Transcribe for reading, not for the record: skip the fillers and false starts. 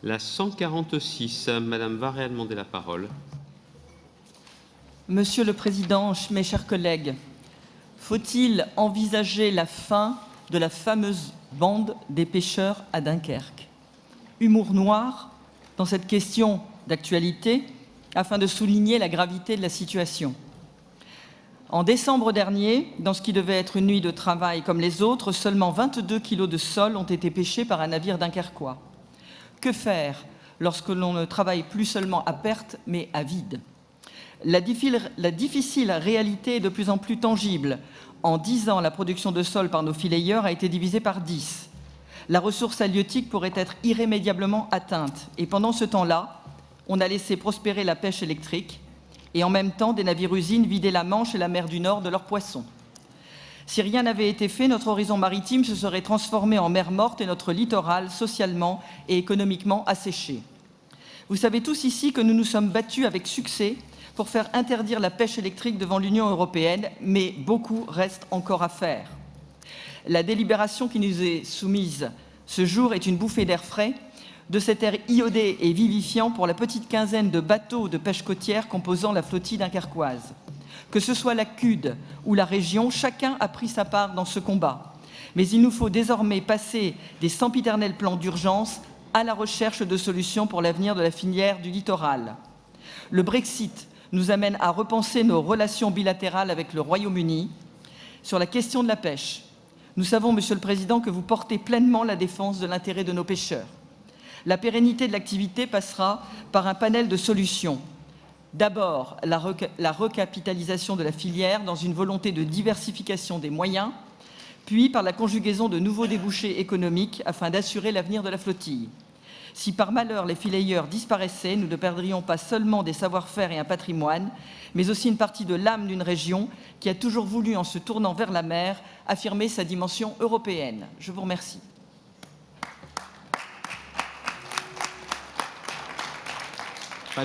La 146, Madame Varret a demandé la parole. Monsieur le Président, mes chers collègues, faut-il envisager la fin de la fameuse bande des pêcheurs à Dunkerque? Humour noir dans cette question d'actualité afin de souligner la gravité de la situation. En décembre dernier, dans ce qui devait être une nuit de travail comme les autres, seulement 22 kilos de sole ont été pêchés par un navire dunkerquois. Que faire lorsque l'on ne travaille plus seulement à perte, mais à vide? La difficile réalité est de plus en plus tangible. En 10 ans, la production de sole par nos fileyeurs a été divisée par 10. La ressource halieutique pourrait être irrémédiablement atteinte. Et pendant ce temps-là, on a laissé prospérer la pêche électrique et en même temps des navires-usines vider la Manche et la mer du Nord de leurs poissons. Si rien n'avait été fait, notre horizon maritime se serait transformé en mer morte et notre littoral socialement et économiquement asséché. Vous savez tous ici que nous nous sommes battus avec succès pour faire interdire la pêche électrique devant l'Union européenne, mais beaucoup reste encore à faire. La délibération qui nous est soumise ce jour est une bouffée d'air frais, de cet air iodé et vivifiant pour la petite quinzaine de bateaux de pêche côtière composant la flottille dunkerquoise. Que ce soit la CUD ou la région, chacun a pris sa part dans ce combat. Mais il nous faut désormais passer des sempiternels plans d'urgence à la recherche de solutions pour l'avenir de la filière du littoral. Le Brexit nous amène à repenser nos relations bilatérales avec le Royaume-Uni sur la question de la pêche. Nous savons, Monsieur le Président, que vous portez pleinement la défense de l'intérêt de nos pêcheurs. La pérennité de l'activité passera par un panel de solutions. D'abord, la recapitalisation de la filière dans une volonté de diversification des moyens, puis par la conjugaison de nouveaux débouchés économiques afin d'assurer l'avenir de la flottille. Si par malheur les fileyeurs disparaissaient, nous ne perdrions pas seulement des savoir-faire et un patrimoine, mais aussi une partie de l'âme d'une région qui a toujours voulu, en se tournant vers la mer, affirmer sa dimension européenne. Je vous remercie.